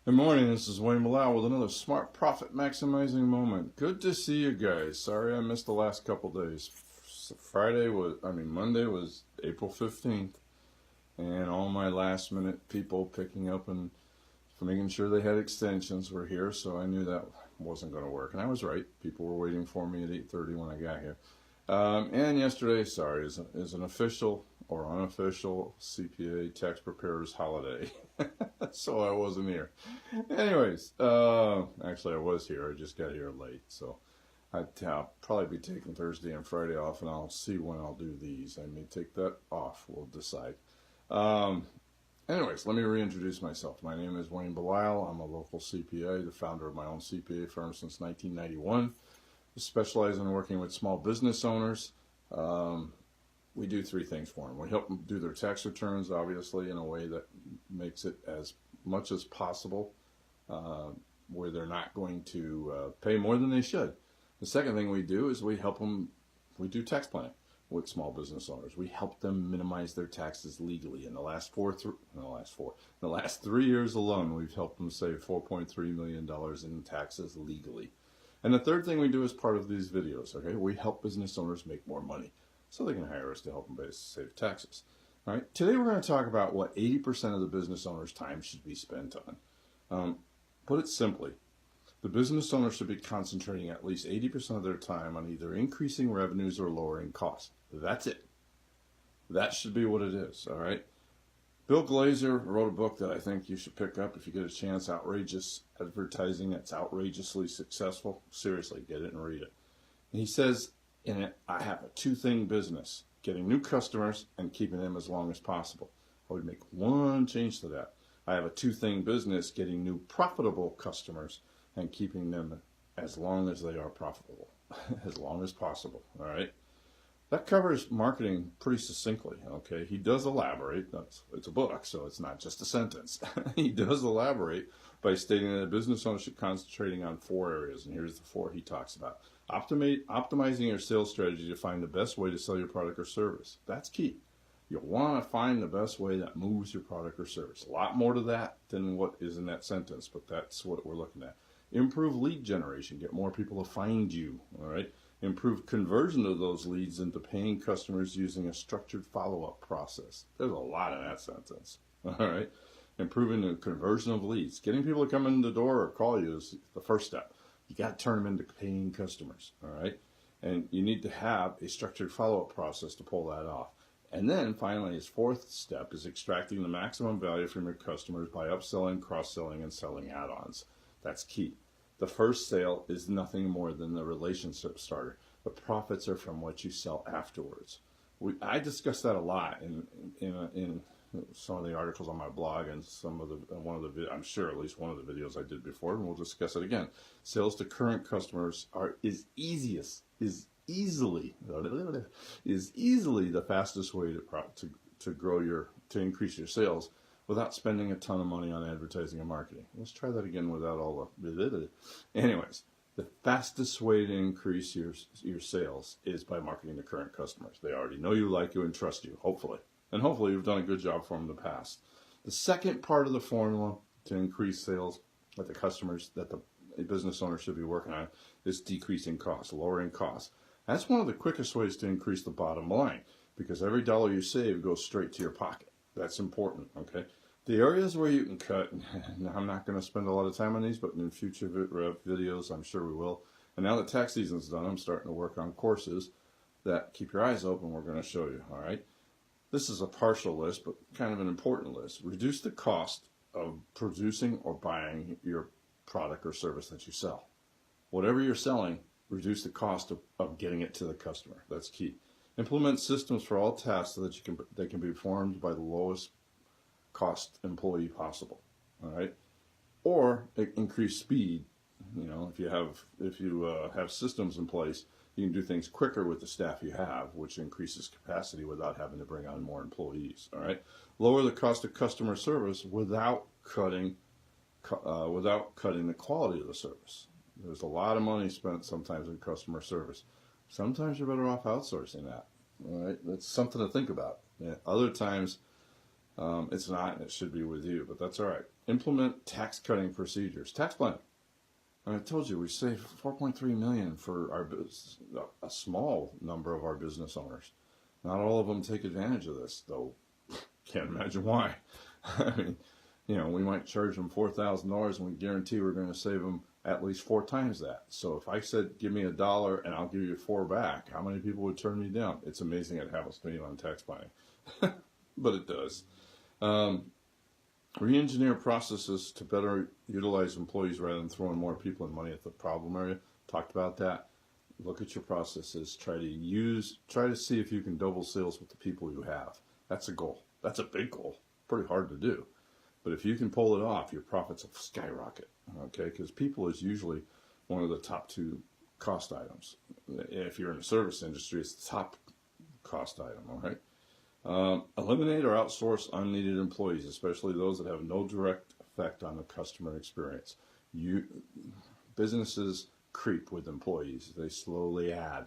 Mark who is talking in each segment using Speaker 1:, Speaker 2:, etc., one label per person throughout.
Speaker 1: Good morning, this is Wayne Bilal with another Smart Profit Maximizing Moment. Good to see you guys. Sorry I missed the last couple days. Monday was April 15th, and all my last minute people picking up and making sure they had extensions were here, so I knew that wasn't going to work. And I was right. People were waiting for me at 8:30 when I got here. And yesterday, sorry, is an official or unofficial CPA tax preparer's holiday. So I wasn't here. Anyways, actually I was here. I just got here late. So I'll probably be taking Thursday and Friday off, and I'll see when I'll do these. I may take that off. We'll decide. Um, Anyways, let me reintroduce myself. My name is Wayne Bilal. I'm a local CPA, the founder of my own CPA firm since 1991. We specialize in working with small business owners. We do three things for them. We help them do their tax returns, obviously, in a way that makes it as much as possible, where they're not going to pay more than they should. The second thing we do is we do tax planning with small business owners. We help them minimize their taxes legally. In the last 3 years alone, we've helped them save $4.3 million in taxes legally. And the third thing we do as part of these videos, okay, we help business owners make more money so they can hire us to help them save taxes. All right, today we're going to talk about what 80% of the business owner's time should be spent on. Put it simply, the business owner should be concentrating at least 80% of their time on either increasing revenues or lowering costs. That's it. That should be what it is, all right? Bill Glazer wrote a book that I think you should pick up if you get a chance, Outrageous Advertising That's Outrageously Successful. Seriously, get it and read it. And he says in it, I have a two-thing business, getting new customers and keeping them as long as possible. I would make one change to that. I have a two-thing business, getting new profitable customers and keeping them as long as they are profitable, as long as possible, all right? That covers marketing pretty succinctly, okay? He does elaborate. It's a book, so it's not just a sentence. He does elaborate by stating that a business owner should concentrating on four areas, and here's the four he talks about. Optimizing your sales strategy to find the best way to sell your product or service. That's key. You'll want to find the best way that moves your product or service. A lot more to that than what is in that sentence, but that's what we're looking at. Improve lead generation. Get more people to find you, all right? Improve conversion of those leads into paying customers using a structured follow-up process. There's a lot in that sentence, all right? Improving the conversion of leads. Getting people to come in the door or call you is the first step. You got to turn them into paying customers, all right? And you need to have a structured follow-up process to pull that off. And then finally, his fourth step is extracting the maximum value from your customers by upselling, cross-selling, and selling add-ons. That's key. The first sale is nothing more than the relationship starter. The profits are from what you sell afterwards. I discuss that a lot in some of the articles on my blog and I'm sure at least one of the videos I did before, and we'll discuss it again. Sales to current customers is easily the fastest way to increase your sales without spending a ton of money on advertising and marketing. Let's try that again without all the... Anyways, the fastest way to increase your sales is by marketing to current customers. They already know you, like you, and trust you, hopefully. And hopefully you've done a good job for them in the past. The second part of the formula to increase sales with the customers that the business owner should be working on is decreasing costs, lowering costs. That's one of the quickest ways to increase the bottom line, because every dollar you save goes straight to your pocket. That's important, okay? The areas where you can cut, and I'm not going to spend a lot of time on these, but in future videos, I'm sure we will. And now that tax season's done, I'm starting to work on courses that keep your eyes open. We're going to show you, all right? This is a partial list, but kind of an important list. Reduce the cost of producing or buying your product or service that you sell. Whatever you're selling, reduce the cost of getting it to the customer. That's key. Implement systems for all tasks so that they can be performed by the lowest cost employee possible, all right? Or increase speed. You know, if you have systems in place, you can do things quicker with the staff you have, which increases capacity without having to bring on more employees, all right? Lower the cost of customer service without cutting the quality of the service. There's a lot of money spent sometimes in customer service. Sometimes you're better off outsourcing that, all right? That's something to think about. Yeah, other times, it's not, and it should be with you, but that's all right. Implement tax cutting procedures. Tax planning. And I told you we saved $4.3 million for our business, a small number of our business owners. Not all of them take advantage of this, though. Can't imagine why. I mean, we might charge them $4,000 and we guarantee we're going to save them at least 4 times that. So if I said, give me $1 and I'll give you 4 back, how many people would turn me down? It's amazing it happens to me on tax planning, but it does. Re-engineer processes to better utilize employees rather than throwing more people and money at the problem area. Talked about that. Look at your processes. Try to see if you can double sales with the people you have. That's a goal. That's a big goal. Pretty hard to do. But if you can pull it off, your profits will skyrocket. Okay, because people is usually one of the top 2 cost items. If you're in the service industry, it's the top cost item. All right. Eliminate or outsource unneeded employees, especially those that have no direct effect on the customer experience. Businesses creep with employees. They slowly add.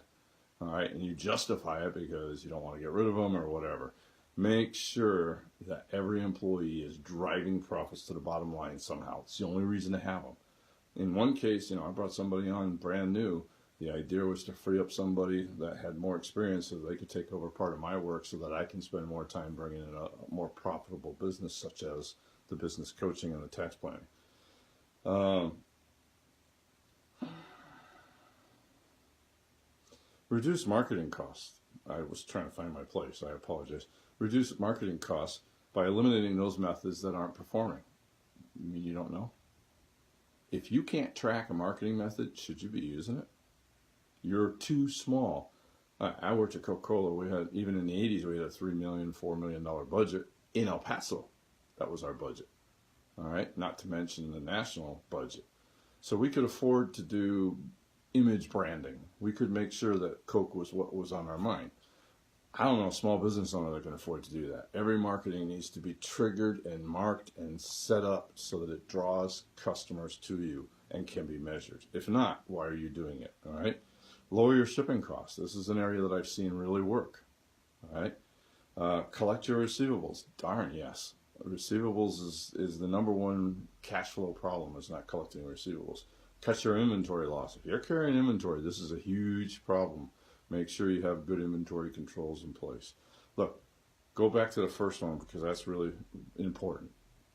Speaker 1: All right, and you justify it because you don't want to get rid of them or whatever. Make sure that every employee is driving profits to the bottom line somehow. It's the only reason to have them. In one case, I brought somebody on brand new. The idea was to free up somebody that had more experience so they could take over part of my work so that I can spend more time bringing in a more profitable business, such as the business coaching and the tax planning. Reduce marketing costs. I was trying to find my place. I apologize. Reduce marketing costs by eliminating those methods that aren't performing. You mean you don't know? If you can't track a marketing method, should you be using it? You're too small. I worked at Coca-Cola. We had, even in the 80s, we had a $3 million, $4 million budget in El Paso. That was our budget. All right, not to mention the national budget. So we could afford to do image branding. We could make sure that Coke was what was on our mind. I don't know a small business owner that can afford to do that. Every marketing needs to be triggered and marked and set up so that it draws customers to you and can be measured. If not, why are you doing it? All right. Lower your shipping costs. This is an area that I've seen really work. All right. Collect your receivables. Darn, yes. Receivables is the number one cash flow problem, is not collecting receivables. Cut your inventory loss. If you're carrying inventory, this is a huge problem. Make sure you have good inventory controls in place. Look, go back to the first one because that's really important.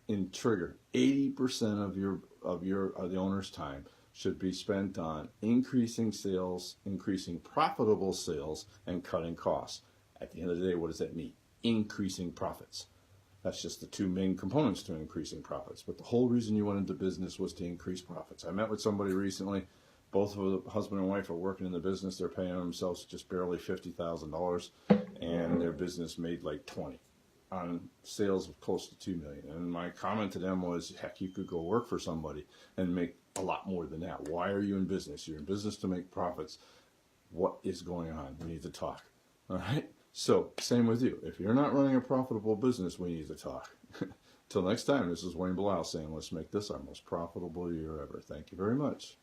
Speaker 1: In Trigger, 80% of the owner's time should be spent on increasing sales, increasing profitable sales, and cutting costs. At the end of the day, what does that mean? Increasing profits. That's just the 2 main components to increasing profits. But the whole reason you went into business was to increase profits. I met with somebody recently. Both of the husband and wife are working in the business. They're paying themselves just barely $50,000, and their business made like 20 on sales of close to 2 million. And my comment to them was, heck, you could go work for somebody and make a lot more than that. Why are you in business? You're in business to make profits. What is going on? We need to talk. All right? So, same with you. If you're not running a profitable business, we need to talk. Till next time, this is Wayne Blau saying, let's make this our most profitable year ever. Thank you very much.